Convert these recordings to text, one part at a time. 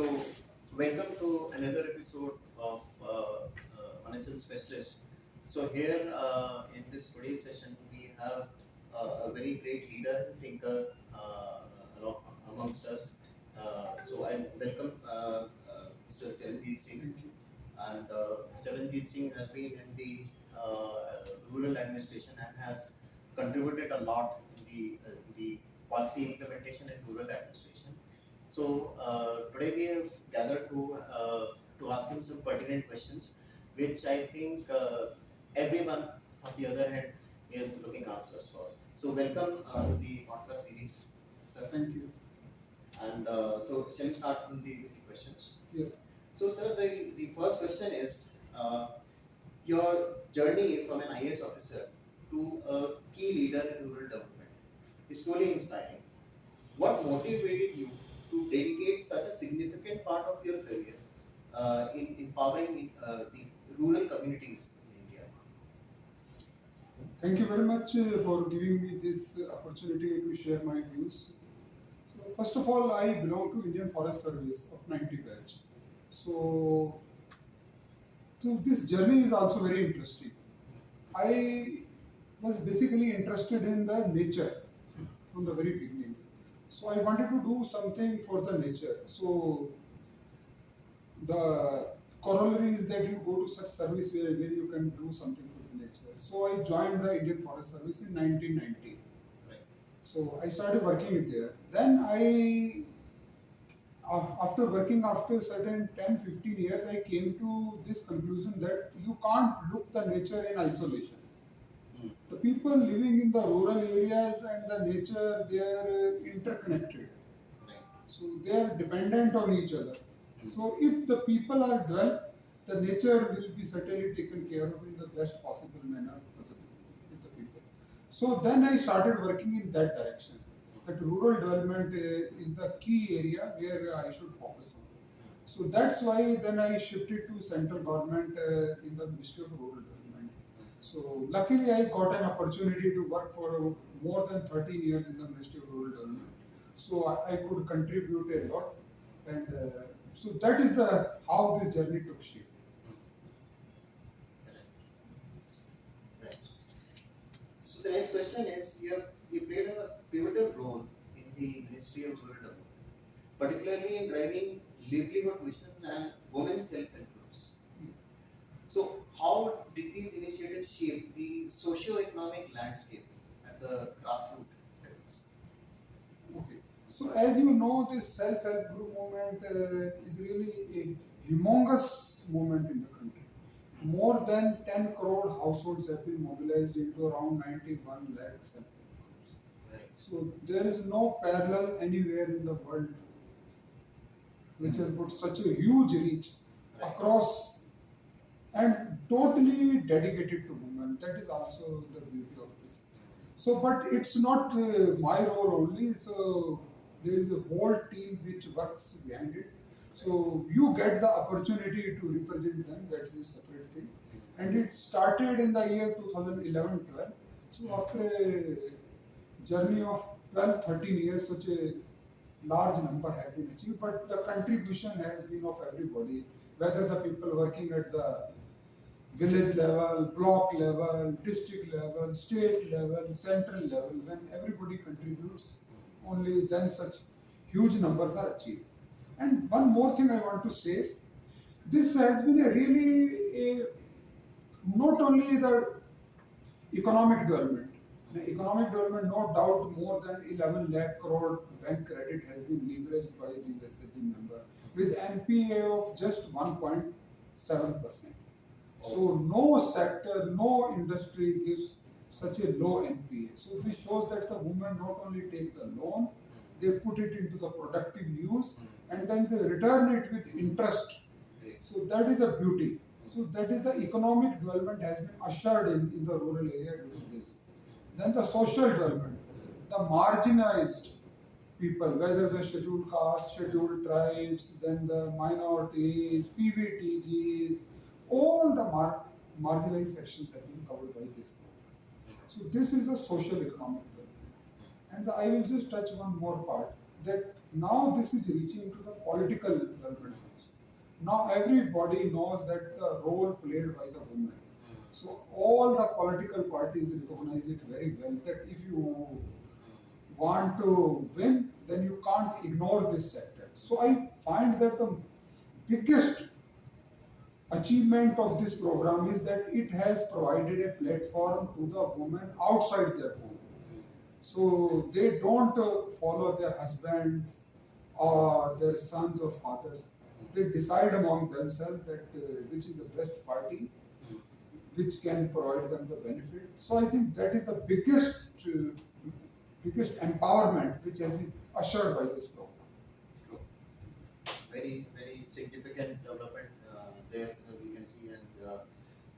So, welcome to another episode of Connaissance Specialist. So, here in this today's session, we have a very great leader, thinker amongst us. I welcome Mr. Charanjit Singh. Thank you. And Charanjit Singh has been in the rural administration and has contributed a lot in the policy implementation in rural administration. So today we have gathered to ask him some pertinent questions, which I think everyone on the other hand is looking answers for. So welcome to the podcast series, sir. Thank you. And so shall we start with the questions? Yes. So, sir, the first question is your journey from an IAS officer to a key leader in rural development is truly inspiring. What motivated you to dedicate such a significant part of your career in empowering the rural communities in India? Thank you very much for giving me this opportunity to share my views. So, first of all, I belong to Indian Forest Service of 90 batch. So, this journey is also very interesting. I was basically interested in the nature from the very beginning. So, I wanted to do something for the nature. So, the corollary is that you go to such service where you can do something for the nature. So, I joined the Indian Forest Service in 1990. Right. So, I started working there. Then after working after certain 10-15 years, I came to this conclusion that you can't look the nature in isolation. The people living in the rural areas and the nature, they are interconnected. Right. So they are dependent on each other. So if the people are well, the nature will be certainly taken care of in the best possible manner with the people. So then I started working in that direction. That rural development is the key area where I should focus on. So that's why then I shifted to central government in the Ministry of Rural Development. So luckily I got an opportunity to work for more than 13 years in the Ministry of Rural Development. So I could contribute a lot, and so that is the how this journey took shape. Right. So the next question is you played a pivotal role in the Ministry of Rural Development, particularly in driving livelihood missions and women's self-help groups. So how did these initiatives shape the socio-economic landscape at the grassroots levels? Okay. So as you know, this self-help group movement is really a humongous movement in the country. More than 10 crore households have been mobilized into around 91 lakh self-help groups. Right. So there is no parallel anywhere in the world which has got such a huge reach across and totally dedicated to women. That is also the beauty of this. So, but it's not my role only. So there is a whole team which works behind it. So you get the opportunity to represent them. That's a separate thing. And it started in the year 2011-12. So after a journey of 12-13 years, such a large number have been achieved. But the contribution has been of everybody, whether the people working at the village level, block level, district level, state level, central level. When everybody contributes, only then such huge numbers are achieved. And one more thing I want to say, this has been not only the economic development. The economic development, no doubt, more than 11 lakh crore bank credit has been leveraged by the SHG member with NPA of just 1.7%. So no sector, no industry gives such a low NPA. So this shows that the women not only take the loan, they put it into the productive use and then they return it with interest. So that is the beauty. So that is the economic development has been ushered in the rural area due to this. Then the social development, the marginalized people, whether the scheduled castes, scheduled tribes, then the minorities, PVTGs, all the marginalized sections have been covered by this program. So this is the social economic development. And I will just touch one more part, that Now this is reaching to the political development also. Now everybody knows that the role played by the women. So all the political parties recognize it very well that if you want to win, then you can't ignore this sector. So I find that the biggest achievement of this program is that it has provided a platform to the women outside their home. So they don't follow their husbands or their sons or fathers. They decide among themselves that which is the best party, which can provide them the benefit. So I think that is the biggest empowerment which has been assured by this program. True. Very, very significant development there we can see, and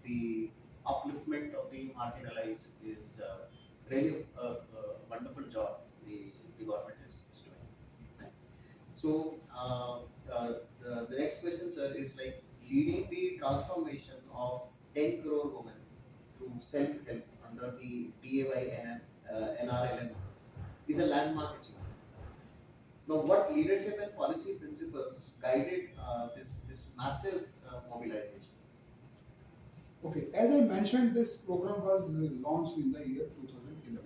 the upliftment of the marginalized is really a wonderful job the government is doing. Right. So, the next question, sir, is like leading the transformation of 10 crore women through self-help under the DAY NRLM is a landmark achievement. Now, what leadership and policy principles guided this massive mobilization? Okay, as I mentioned, this program was launched in the year 2011,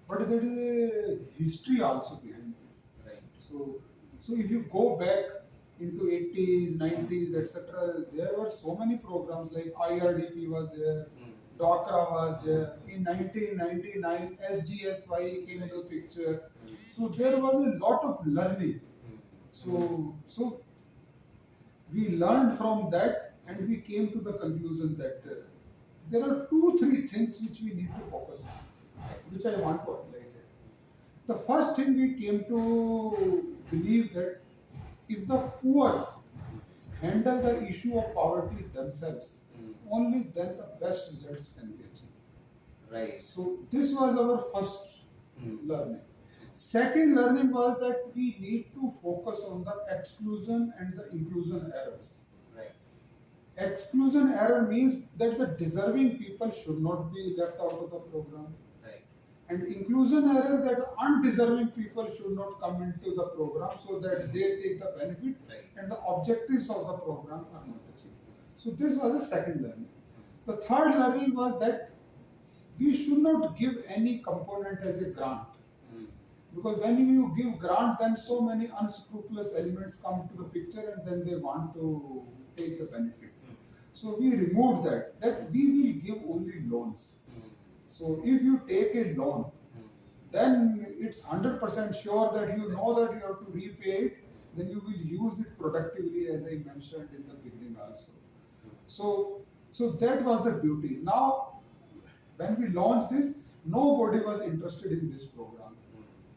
but there is a history also behind this. Right. So if you go back into 80s, 90s, etc., there were so many programs like IRDP was there, DOCRA was there. In 1999, SGSY came into the picture. So there was a lot of learning. So we learned from that and we came to the conclusion that there are two, three things which we need to focus on, which I want to apply here. The first thing we came to believe that if the poor handle the issue of poverty themselves, only then the best results can be achieved. Right. So this was our first learning. Second learning was that we need to focus on the exclusion and the inclusion errors. Right. Exclusion error means that the deserving people should not be left out of the program. Right. And inclusion error that the undeserving people should not come into the program so that they take the benefit and the objectives of the program are not achieved. So this was the second learning. The third learning was that we should not give any component as a grant. Because when you give grant, then so many unscrupulous elements come to the picture and then they want to take the benefit. So we removed that we will give only loans. So if you take a loan, then it's 100% sure that you know that you have to repay it, then you will use it productively as I mentioned in the beginning also. So that was the beauty. Now, when we launched this, nobody was interested in this program.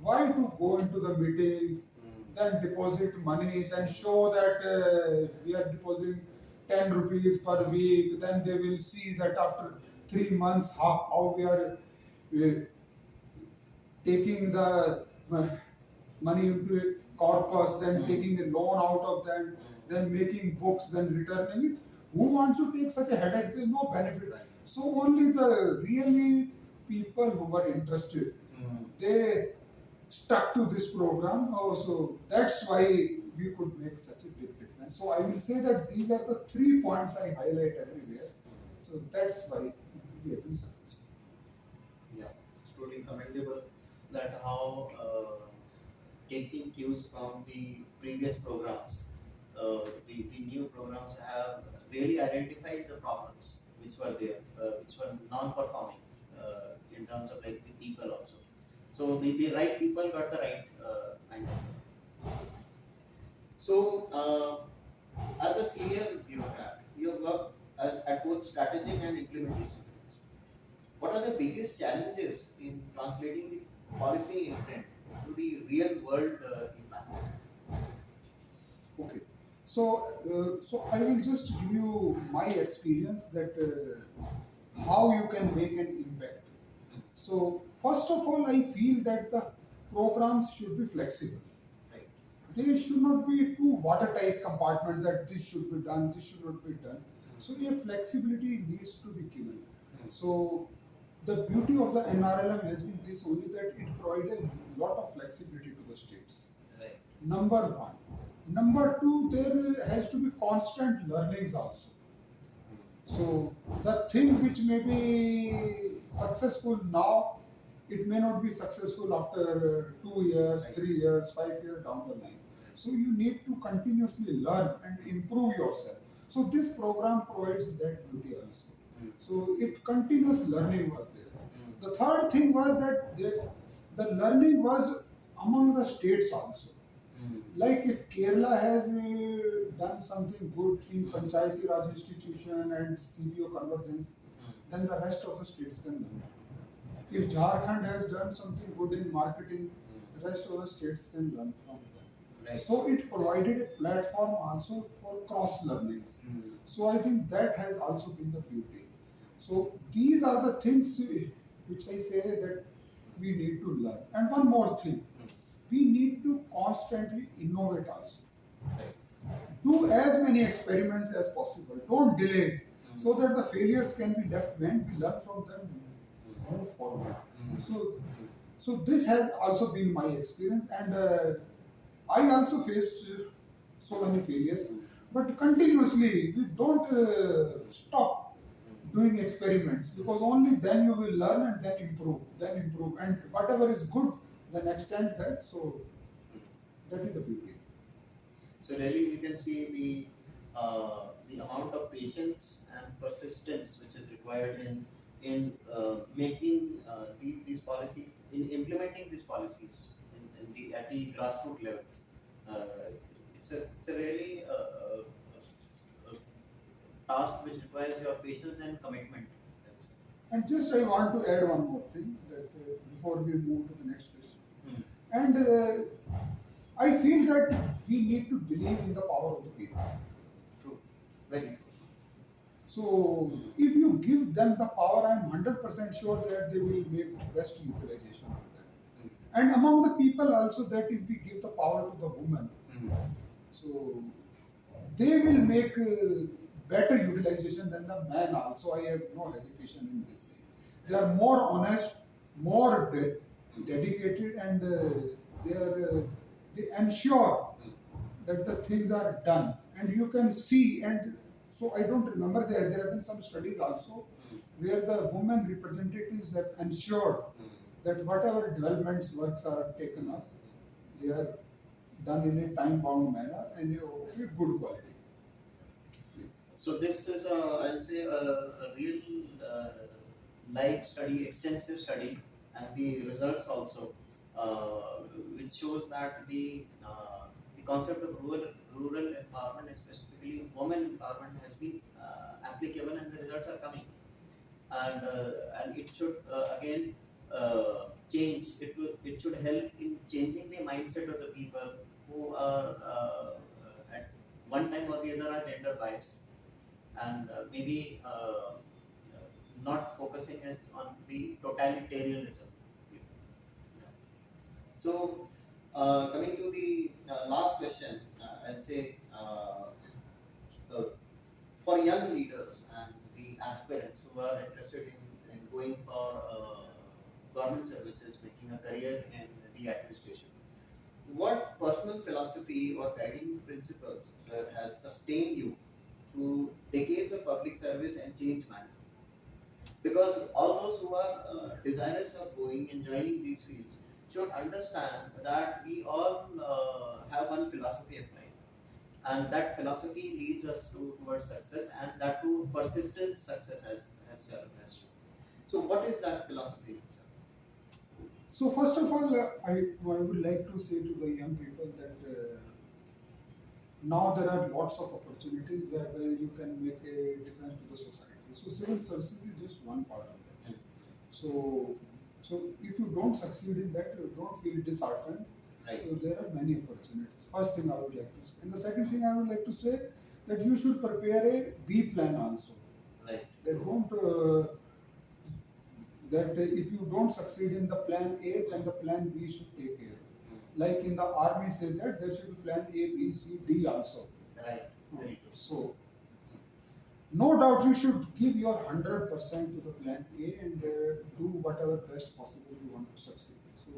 Why to go into the meetings, then deposit money, then show that we are depositing 10 rupees per week, then they will see that after 3 months how we are taking the money into a corpus, then taking a loan out of them, then making books, then returning it. Who wants to take such a headache? There is no benefit. Right. So only the really people who were interested, they stuck to this program. So that's why we could make such a big difference. So I will say that these are the 3 points I highlight everywhere. So that's why we have been successful. Yeah, it's truly commendable that how taking cues from the previous programs, the new programs have really identified the problems which were there, which were non-performing in terms of like the people also. So the right people got the right kind of. So as a senior bureaucrat, you have worked at both strategic and implementation. What are the biggest challenges in translating the policy intent to the real world impact? Okay. So I will just give you my experience that how you can make an impact. So first of all, I feel that the programs should be flexible. Right. They should not be too watertight compartments that this should be done, this should not be done. So a flexibility needs to be given. So the beauty of the NRLM has been this only that it provided a lot of flexibility to the states. Right. Number one. Number two, there has to be constant learnings also. So the thing which may be successful now, it may not be successful after 2 years, 3 years, 5 years down the line. So you need to continuously learn and improve yourself. So this program provides that beauty also. So it continuous learning was there. The third thing was that the learning was among the states also. Like if Kerala has done something good in Panchayati Raj institution and CBO convergence, then the rest of the states can learn. If Jharkhand has done something good in marketing, the rest of the states can learn from them. Right. So it provided a platform also for cross learnings. So I think that has also been the beauty. So these are the things which I say that we need to learn. And one more thing, we need to constantly innovate also. Right. Do as many experiments as possible. Don't delay it, so that the failures can be left when we learn from them, move forward. So this has also been my experience, and I also faced so many failures. But continuously, we don't stop doing experiments, because only then you will learn and then improve, and whatever is good, then extend that. So that is the beauty. So really, we can see the amount of patience and persistence which is required in making these policies, in implementing these policies in the at the grassroots level. It's a really task which requires your patience and commitment. And just I want to add one more thing that before we move to the next question. Hmm. And I feel that we need to believe in the power of the people. True, very true. So if you give them the power, I'm 100% sure that they will make best utilization of that. And among the people also, that if we give the power to the woman, so they will make better utilization than the man also. I have no hesitation in this thing. They are more honest, more dedicated, and they ensure that the things are done. And you can see, and so I don't remember, there have been some studies also where the women representatives have ensured that whatever developments works are taken up, they are done in a time bound manner and of a good quality. So this is, I'll say, a real live study, extensive study, and the results also, which shows that the concept of rural empowerment, and specifically women empowerment, has been applicable, and the results are coming. And it should again change. It should help in changing the mindset of the people who are at one time or the other are gender biased, and maybe not focusing as on the totalitarianism. So, coming to the last question, I'd say uh, for young leaders and the aspirants who are interested in going for government services, making a career in the administration, what personal philosophy or guiding principles, sir, has sustained you through decades of public service and change management? Because all those who are desirous of going and joining these fields should understand that we all have one philosophy of life, and that philosophy leads us towards success, and that to persistent success as sir has shown. So, what is that philosophy, sir? So first of all, I would like to say to the young people that now there are lots of opportunities where you can make a difference to the society. So civil services is just one part of that. So if you don't succeed in that, you don't feel disheartened. Right. So there are many opportunities. First thing I would like to say. And the second thing I would like to say, that you should prepare a B plan also. Right. That don't that if you don't succeed in the plan A, then the plan B should take care. Like in the army say that there should be plan A, B, C, D also. Right. Very true. So no doubt you should give your 100% to the plan A and do whatever best possible you want to succeed. So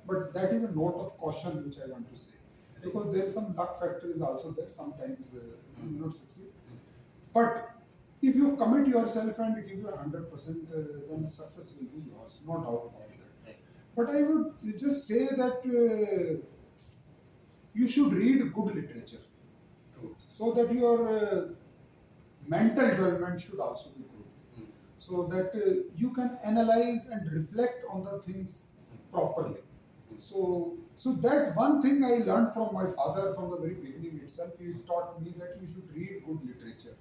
but that is a note of caution which I want to say, because there is some luck factor is also there. Sometimes you will not succeed, but if you commit yourself and give you 100%, then success will be yours, no doubt about that. Right. But I would just say that you should read good literature, True. so that your mental development should also be good, Mm. so that you can analyze and reflect on the things properly. So that one thing I learned from my father from the very beginning itself. He taught me that you should read good literature.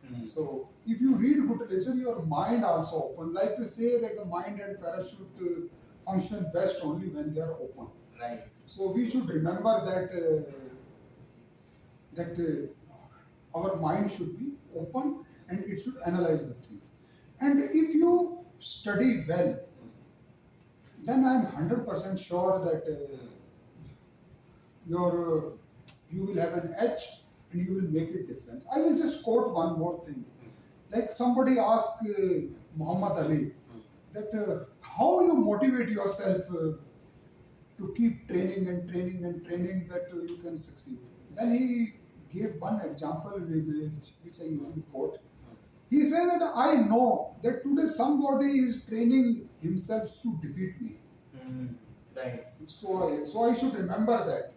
Mm. So if you read good literature, your mind also open. Like they say that the mind and parachute function best only when they are open. Right. So we should remember that our mind should be open and it should analyze the things. And if you study well, then I am 100% sure that your you will have an edge and you will make a difference. I will just quote one more thing. Like somebody asked Muhammad Ali that how you motivate yourself to keep training and training and training that you can succeed. Then he gave one example which I usually quote. He said that I know that today somebody is training himself to defeat me. Mm. Right. So I should remember that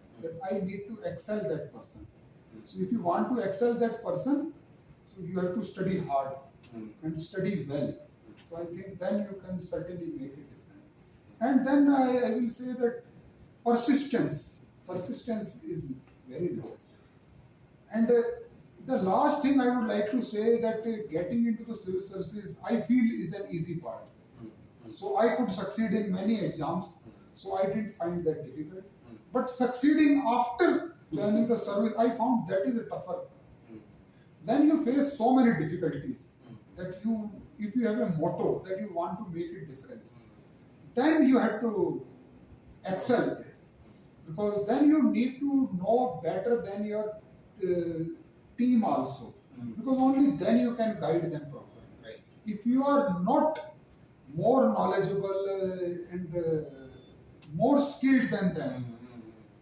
I need to excel that person. So if you want to excel that person, so you have to study hard Mm. and study well. So I think then you can certainly make a difference. And then I will say that persistence is very necessary. And the last thing I would like to say that getting into the civil services, I feel is an easy part. So I could succeed in many exams, so I didn't find that difficult. But succeeding after joining the service, I found that is a tougher. Then you face so many difficulties that if you have a motto that you want to make a difference, then you have to excel there, because then you need to know better than your team also, because only then you can guide them properly. Right. If you are not more knowledgeable and more skilled than them,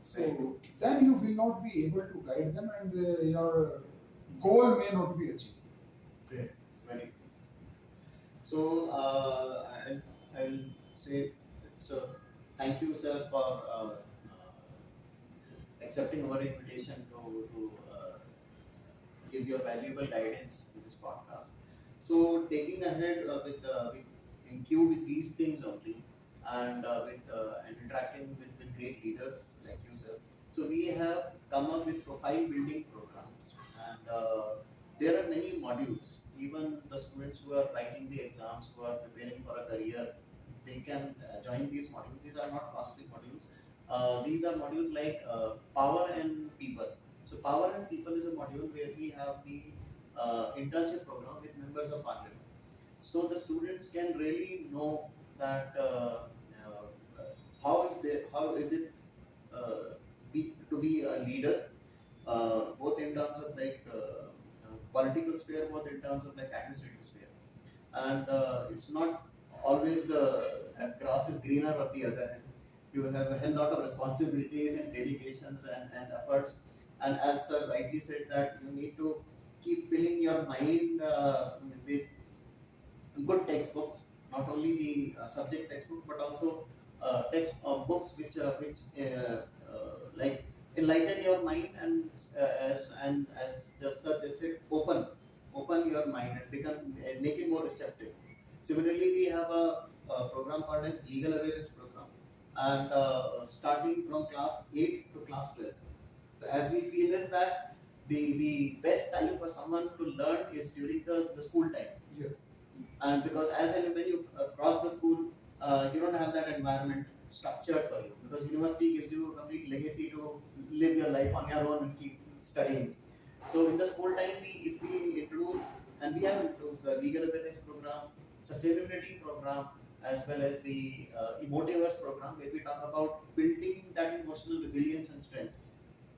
so then you will not be able to guide them, and your goal may not be achieved. Great. Very good. So I'll say so. Thank you, sir, for accepting our invitation to give your valuable guidance in this podcast. So taking ahead with in queue with these things only, and interacting with great leaders like you, sir. So we have come up with profile building programs, and there are many modules. Even the students who are writing the exams, who are preparing for a career, they can join these modules. These are not costly modules. These are modules like power and people. So power and people is a module where we have the internship program with members of parliament. So the students can really know that how is it to be a leader, both in terms of like political sphere, both in terms of like administrative sphere, and it's not always the grass is greener on the other end. You have a hell lot of responsibilities and dedications and efforts, and as sir rightly said that you need to keep filling your mind with good textbooks, not only the subject textbook but also text books like enlighten your mind, and as just sir they said, open your mind and make it more receptive. Similarly, we have a program called as legal awareness program, and starting from class 8 to class 12. So as we feel is that the best time for someone to learn is during the school time. Yes. And because as and when you cross the school, you don't have that environment structured for you, because university gives you a complete legacy to live your life on your own and keep studying. So in the school time, if we introduce, and we have introduced the legal awareness program, sustainability program, as well as the emotivers program, where we talk about building that emotional resilience and strength.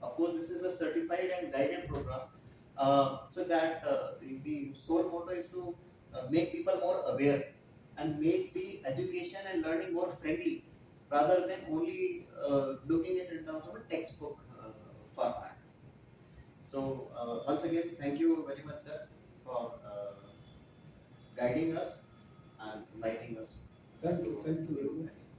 Of course, this is a certified and guided program, so that the sole motto is to make people more aware and make the education and learning more friendly. rather than only looking at it in terms of a textbook format. So once again, thank you very much, sir, for guiding us and enlightening us. Thank you very much.